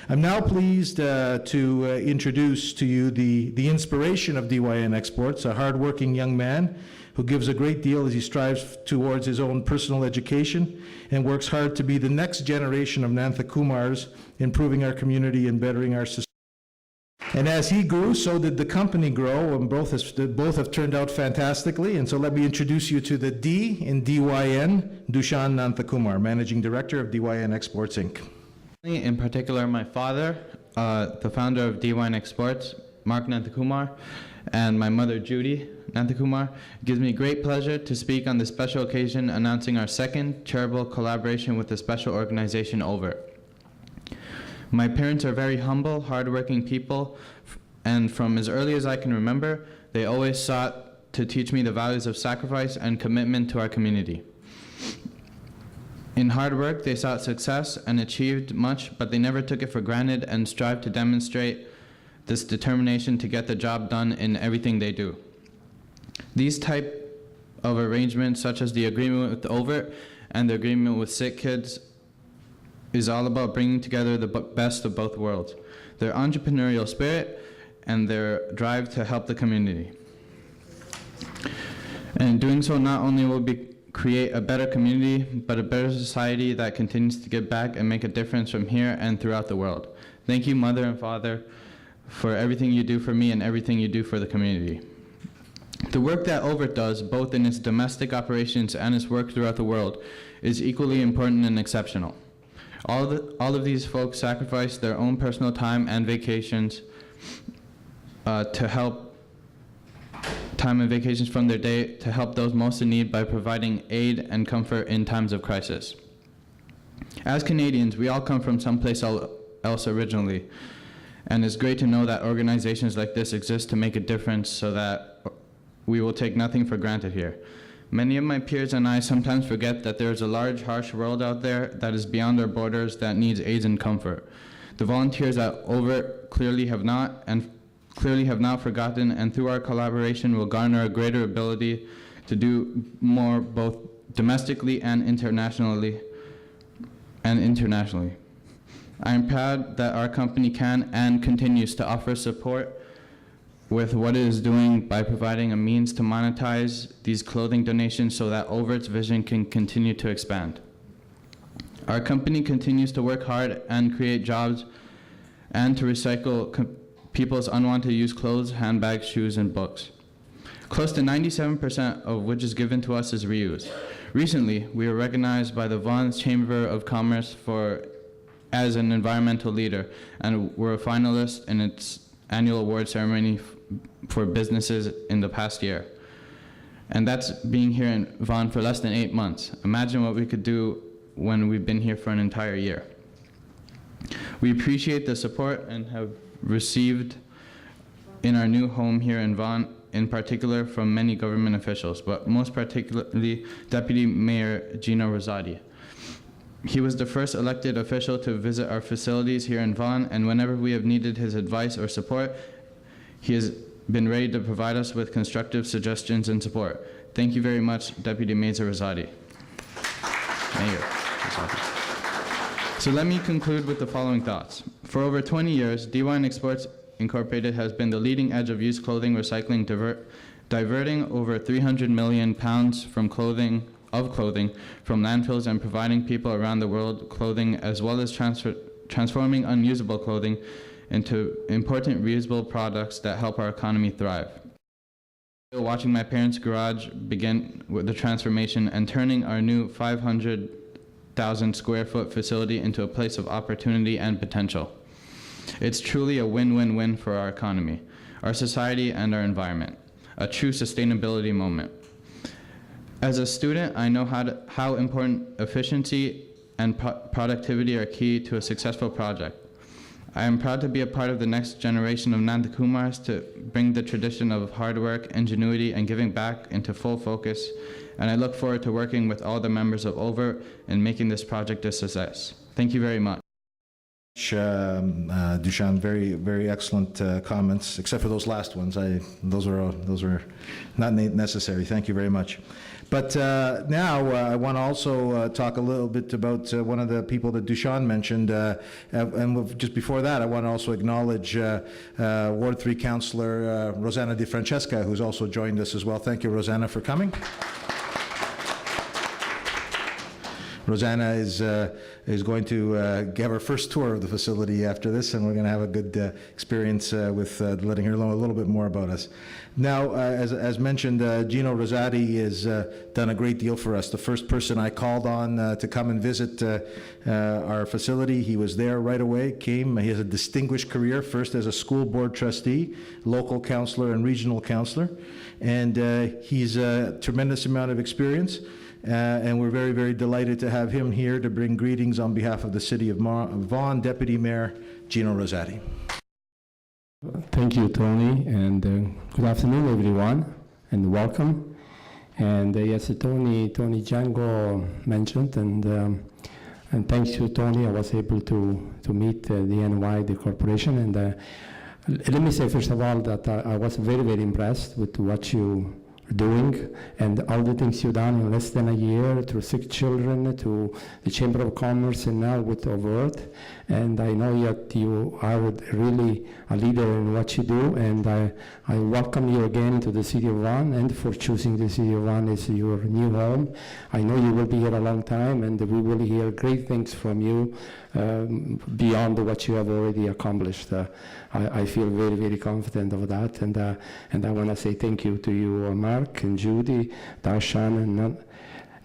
I'm now pleased to introduce to you the inspiration of DYN Exports, a hardworking young man who gives a great deal as he strives towards his own personal education and works hard to be the next generation of Nanthakumars, improving our community and bettering our society. And as he grew, so did the company grow, and both have turned out fantastically. And so let me introduce you to the D in DYN, Dushan Nanthakumar, Managing Director of DYN Exports, Inc. In particular, my father, the founder of DYN Exports, Mark Nanthakumar, and my mother, Judy Nanthakumar. It gives me great pleasure to speak on this special occasion announcing our second charitable collaboration with the special organization OVERT. My parents are very humble, hardworking people, and from as early as I can remember, they always sought to teach me the values of sacrifice and commitment to our community. In hard work, they sought success and achieved much, but they never took it for granted and strived to demonstrate this determination to get the job done in everything they do. These type of arrangements, such as the agreement with OVERT and the agreement with Sick Kids, is all about bringing together the best of both worlds, their entrepreneurial spirit and their drive to help the community. And in doing so, not only will we create a better community, but a better society that continues to give back and make a difference from here and throughout the world. Thank you, Mother and Father, for everything you do for me and everything you do for the community. The work that OVERT does, both in its domestic operations and its work throughout the world, is equally important and exceptional. All of these folks sacrifice their own personal time and vacations from their day to help those most in need by providing aid and comfort in times of crisis. As Canadians, we all come from someplace else originally, and it's great to know that organizations like this exist to make a difference so that we will take nothing for granted here. Many of my peers and I sometimes forget that there is a large, harsh world out there that is beyond our borders that needs aid and comfort. The volunteers at OVERT clearly have not forgotten, and through our collaboration will garner a greater ability to do more both domestically and internationally. I am proud that our company can and continues to offer support with what it is doing by providing a means to monetize these clothing donations so that OVERT's vision can continue to expand. Our company continues to work hard and create jobs and to recycle people's unwanted used clothes, handbags, shoes, and books. Close to 97% of which is given to us is reused. Recently, we were recognized by the Vaughan Chamber of Commerce as an environmental leader, and were a finalist in its annual award ceremony for businesses in the past year. And that's being here in Vaughan for less than 8 months. Imagine what we could do when we've been here for an entire year. We appreciate the support and have received in our new home here in Vaughan, in particular from many government officials, but most particularly Deputy Mayor Gino Rosati. He was the first elected official to visit our facilities here in Vaughan, and whenever we have needed his advice or support, he has been ready to provide us with constructive suggestions and support. Thank you very much, Deputy Mayor Rosati. Mayor Rosati. So let me conclude with the following thoughts. For over 20 years, DYN Exports Incorporated has been the leading edge of used clothing recycling, diverting over 300 million pounds from clothing from landfills and providing people around the world clothing, as well as transforming unusable clothing into important reusable products that help our economy thrive. Watching my parents' garage begin with the transformation and turning our new 500,000 square foot facility into a place of opportunity and potential. It's truly a win-win-win for our economy, our society, and our environment, a true sustainability moment. As a student, I know how important efficiency and productivity are key to a successful project. I am proud to be a part of the next generation of Nanthakumars to bring the tradition of hard work, ingenuity, and giving back into full focus, and I look forward to working with all the members of OVERT in making this project a success. Thank you very much. Dushan, very, very excellent comments, except for those last ones. Those were not necessary. Thank you very much. But now I want to also talk a little bit about one of the people that Dushan mentioned, and just before that, I want to also acknowledge Ward 3 Councillor Rosanna Di Francesca, who's also joined us as well. Thank you, Rosanna, for coming. Rosanna is going to have her first tour of the facility after this, and we're going to have a good experience with letting her know a little bit more about us. Now, as mentioned, Gino Rosati has done a great deal for us. The first person I called on to come and visit our facility, he was there right away, came. He has a distinguished career, first as a school board trustee, local councillor, and regional councillor, and he's a tremendous amount of experience. And we're very, very delighted to have him here to bring greetings on behalf of the City of Vaughan, Deputy Mayor Gino Rosati. Thank you, Tony, and good afternoon, everyone, and welcome. And yes, Tony Django mentioned, and thanks to Tony, I was able to meet the DYN, the corporation, and let me say first of all that I was very, very impressed with what you doing and all the things you've done in less than a year, through sick children, to the Chamber of Commerce, and now with OVERT. And I know that you are really a leader in what you do, and I welcome you again to the City of Vaughan, and for choosing the City of Vaughan as your new home. I know you will be here a long time, and we will hear great things from you beyond what you have already accomplished. I feel very, very confident of that, and I want to say thank you to you, Mark and Judy, Darshan, and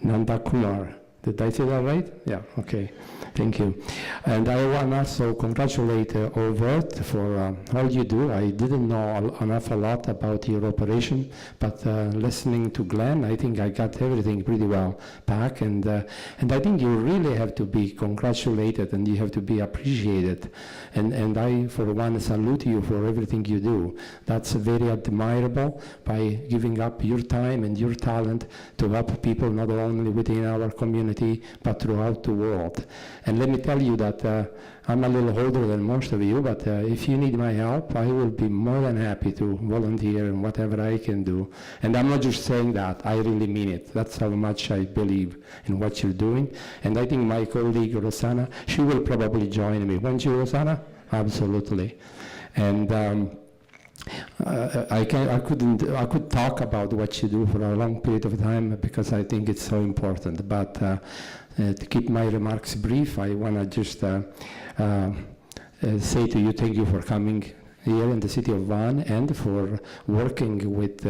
Nanda Kumar. Did I say that right? Yeah, okay. Thank you. And I want to also congratulate OVERT for all you do. I didn't know an awful lot about your operation, but listening to Glenn, I think I got everything pretty well back. And I think you really have to be congratulated, and you have to be appreciated. And I, for one, salute you for everything you do. That's very admirable, by giving up your time and your talent to help people not only within our community, but throughout the world. And let me tell you that I'm a little older than most of you, but if you need my help, I will be more than happy to volunteer in whatever I can do. And I'm not just saying that, I really mean it. That's how much I believe in what you're doing. And I think my colleague, Rosanna, she will probably join me. Won't you, Rosanna? Absolutely. And I could talk about what you do for a long period of time, because I think it's so important. But to keep my remarks brief, I want to just say to you, thank you for coming here in the City of Vaughan, and for working with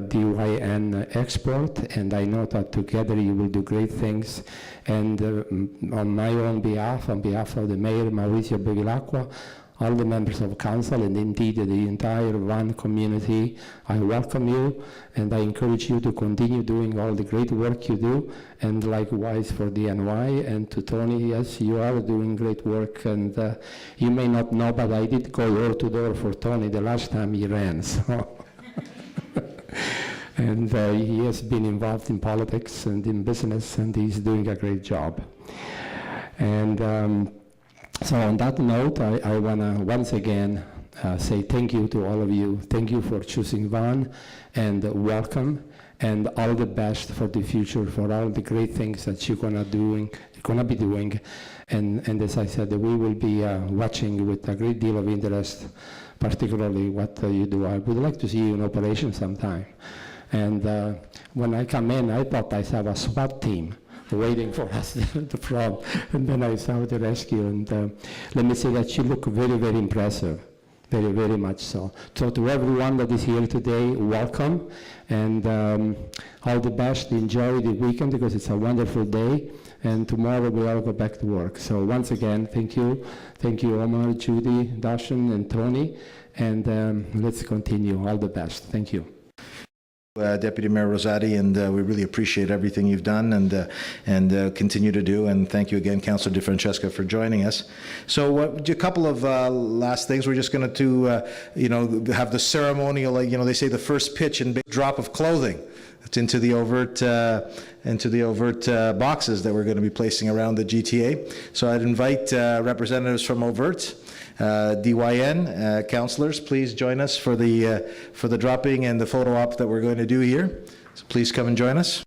DYN Export. And I know that together you will do great things. And on my own behalf, on behalf of the Mayor, Mauricio Bevilacqua, all the members of council, and indeed the entire Vaughan community, I welcome you, and I encourage you to continue doing all the great work you do, and likewise for DNY. And to Tony, yes, you are doing great work, and you may not know, but I did go door to door for Tony the last time he ran, so. And he has been involved in politics and in business, and he's doing a great job. And so on that note, I want to once again say thank you to all of you. Thank you for choosing Vaughan, and welcome, and all the best for the future, for all the great things that you're gonna be doing. And as I said, we will be watching with a great deal of interest, particularly what you do. I would like to see you in operation sometime. And when I come in, I thought I saw a SWAT team waiting for us at the front, and then I saw the rescue, and let me say that you look very, very impressive, very, very much so. So to everyone that is here today, welcome, and all the best. Enjoy the weekend, because it's a wonderful day, and tomorrow we all go back to work. So once again, thank you, Omar, Judy, Darshan, and Tony, and let's continue. All the best. Thank you. Deputy Mayor Rosati, and we really appreciate everything you've done and continue to do. And thank you again, Councillor Di Francesca, for joining us. So a couple of last things. We're just going to have the ceremonial, they say the first pitch and big drop of clothing. It's into the OVERT boxes that we're going to be placing around the GTA. So I'd invite representatives from OVERT, DYN, councillors, please join us for the dropping and the photo op that we're going to do here. So please come and join us.